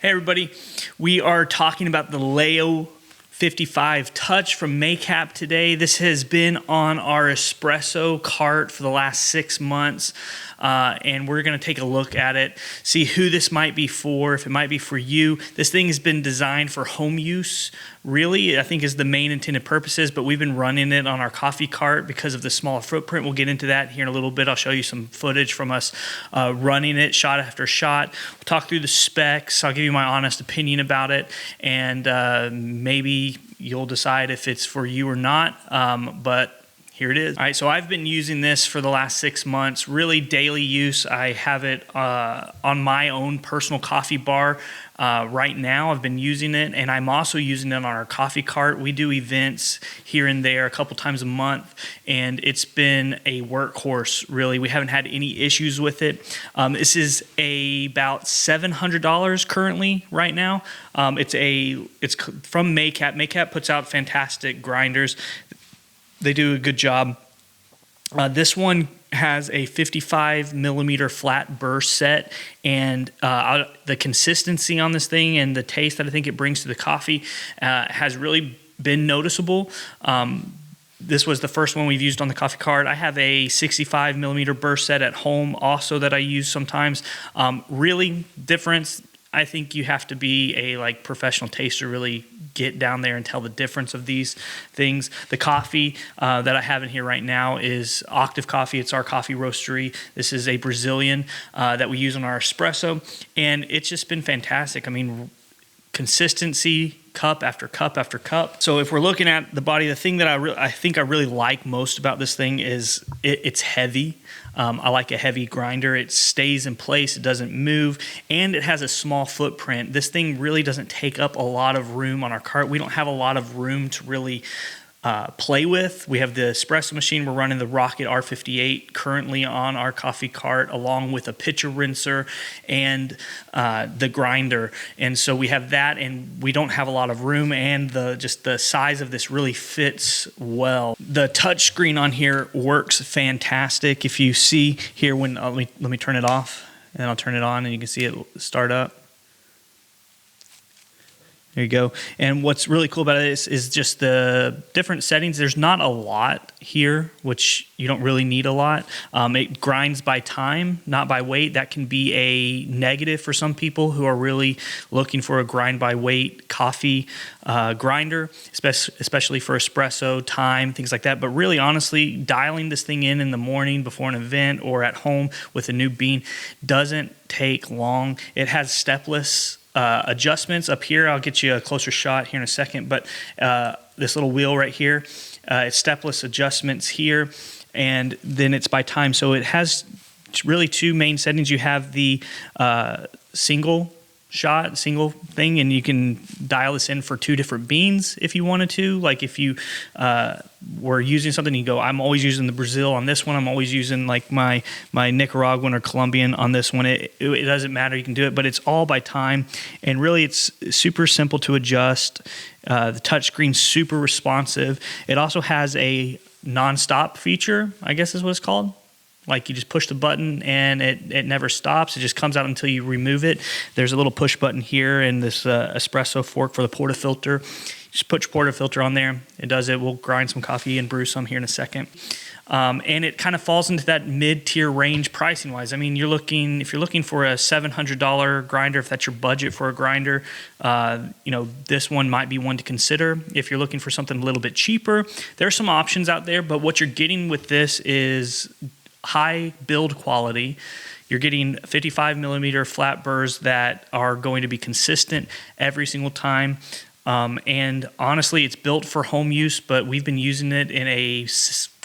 Hey everybody, we are talking about the Leo 55 Touch from Macap today. This has been on our espresso cart for the last 6 months, and we're going to take a look at it, see who this might be for, if it might be for you. This thing has been designed for home use, really, I think is the main intended purposes, but we've been running it on our coffee cart because of the smaller footprint. We'll get into that here in a little bit. I'll show you some footage from us running it shot after shot. We'll talk through the specs. I'll give you my honest opinion about it, and maybe you'll decide if it's for you or not, but here it is. All right, so I've been using this for the last 6 months, really daily use. I have it on my own personal coffee bar right now. I've been using it, and I'm also using it on our coffee cart. We do events here and there a couple times a month, and it's been a workhorse, really. We haven't had any issues with it. This is about $700 currently right now. It's from Macap. Macap puts out fantastic grinders. They do a good job. This one has a 55 millimeter flat Burrs set, and the consistency on this thing and the taste that I think it brings to the coffee has really been noticeable. This was the first one we've used on the coffee cart. I have a 65 millimeter Burrs set at home also that I use sometimes. Really difference. I think you have to be a professional taster, really get down there and tell the difference of these things. The coffee that I have in here right now is Octave Coffee. It's our coffee roastery. This is a Brazilian that we use on our espresso, and it's just been fantastic. I mean, consistency, cup after cup after cup. So if we're looking at the body, the thing that I think I really like most about this thing is it's heavy. I like a heavy grinder. It stays in place. It doesn't move, and it has a small footprint. This thing really doesn't take up a lot of room on our cart. We don't have a lot of room to really play with. We have the espresso machine. We're running the Rocket R58 currently on our coffee cart, along with a pitcher rinser and the grinder. And so we have that, and we don't have a lot of room, and just the size of this really fits well. The touch screen on here works fantastic. If you see here, when let me turn it off, and I'll turn it on, and you can see it start up. There you go. And what's really cool about it is just the different settings. There's not a lot here, which you don't really need a lot. It grinds by time, not by weight. That can be a negative for some people who are really looking for a grind by weight coffee grinder, especially for espresso, time, things like that. But really, honestly, dialing this thing in the morning before an event or at home with a new bean doesn't take long. It has stepless adjustments up here. I'll get you a closer shot here in a second, but this little wheel right here, it's stepless adjustments here, and then it's by time. So it has really two main settings. You have the single thing, and you can dial this in for 2 different beans if you wanted to. Like if you were using something, you go, I'm always using the Brazil on this one. I'm always using my Nicaraguan or Colombian on this one. It doesn't matter. You can do it, but it's all by time. And really, it's super simple to adjust. The touchscreen's super responsive. It also has a non-stop feature, I guess is what it's called. Like you just push the button and it never stops. It just comes out until you remove it. There's a little push button here and this espresso fork for the portafilter. Just put your portafilter on there. It does it. We'll grind some coffee and brew some here in a second. And it kind of falls into that mid-tier range pricing-wise. I mean, if you're looking for a $700 grinder, if that's your budget for a grinder, this one might be one to consider. If you're looking for something a little bit cheaper, there are some options out there, but what you're getting with this is high build quality. You're getting 55 millimeter flat burrs that are going to be consistent every single time. And honestly, it's built for home use, but we've been using it in a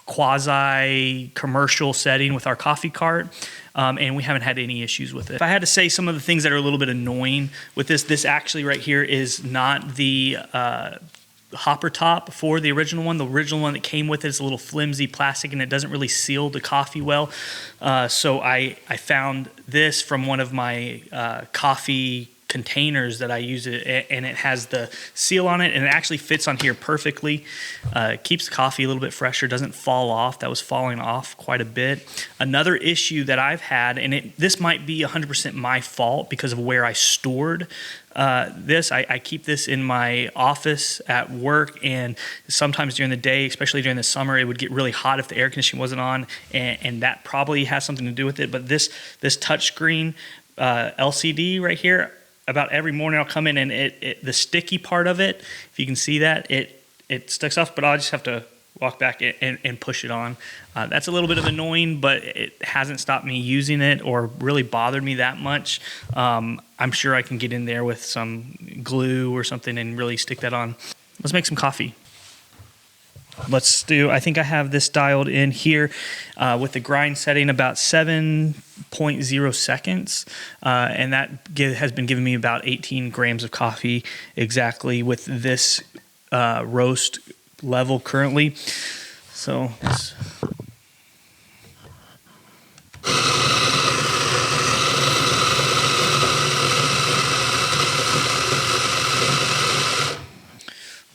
quasi-commercial setting with our coffee cart, and we haven't had any issues with it. If I had to say some of the things that are a little bit annoying with this actually right here is not the hopper top for the original one. The original one that came with it is a little flimsy plastic, and it doesn't really seal the coffee well. So I found this from one of my coffee containers that I use it, and it has the seal on it, and it actually fits on here perfectly. It keeps the coffee a little bit fresher, doesn't fall off. That was falling off quite a bit. Another issue that I've had, and this might be 100% my fault because of where I stored this. I keep this in my office at work, and sometimes during the day, especially during the summer, it would get really hot if the air conditioning wasn't on, and that probably has something to do with it. But this touchscreen LCD right here, about every morning I'll come in, and the sticky part of it, if you can see that, it sticks off, but I'll just have to walk back and push it on. That's a little bit of annoying, but it hasn't stopped me using it or really bothered me that much. I'm sure I can get in there with some glue or something and really stick that on. Let's make some coffee. I think I have this dialed in here with the grind setting about 7.0 seconds. And that has been giving me about 18 grams of coffee exactly with this roast level currently. So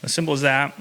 as simple as that.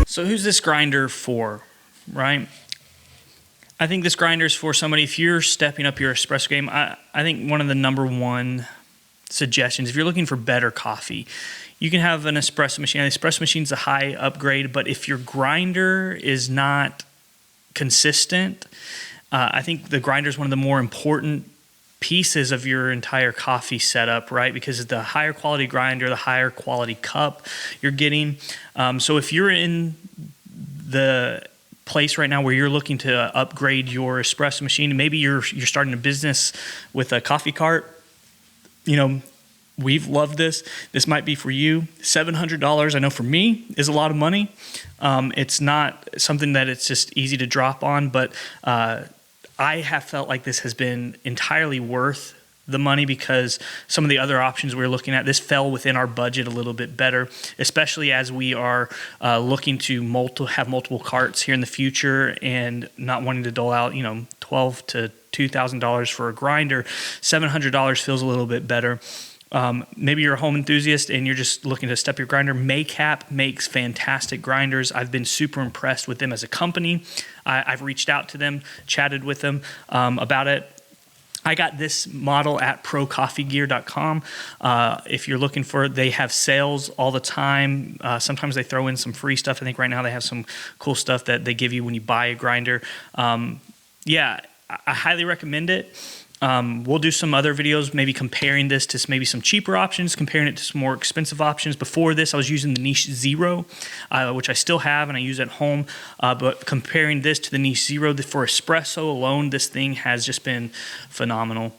So who's this grinder for, right? I think this grinder is for somebody, if you're stepping up your espresso game. I think one of the number one suggestions, if you're looking for better coffee, you can have an espresso machine. The espresso machine's a high upgrade, but if your grinder is not consistent, I think the grinder is one of the more important pieces of your entire coffee setup, right? Because the higher quality grinder, the higher quality cup you're getting. So if you're in the place right now where you're looking to upgrade your espresso machine, maybe you're starting a business with a coffee cart, we've loved this. This might be for you. $700, I know for me, is a lot of money. It's not something that it's just easy to drop on, but I have felt like this has been entirely worth the money because some of the other options we were looking at, this fell within our budget a little bit better, especially as we are looking to have multiple carts here in the future and not wanting to dole out, $1,200 to $2,000 for a grinder. $700 feels a little bit better. Maybe you're a home enthusiast and you're just looking to step your grinder. Macap makes fantastic grinders. I've been super impressed with them as a company. I've reached out to them, chatted with them about it. I got this model at procoffeegear.com. If you're looking for it, they have sales all the time. Sometimes they throw in some free stuff. I think right now they have some cool stuff that they give you when you buy a grinder. I highly recommend it. We'll do some other videos, maybe comparing this to maybe some cheaper options, comparing it to some more expensive options. Before this, I was using the Niche Zero, which I still have and I use at home. But comparing this to the Niche Zero for espresso alone, this thing has just been phenomenal.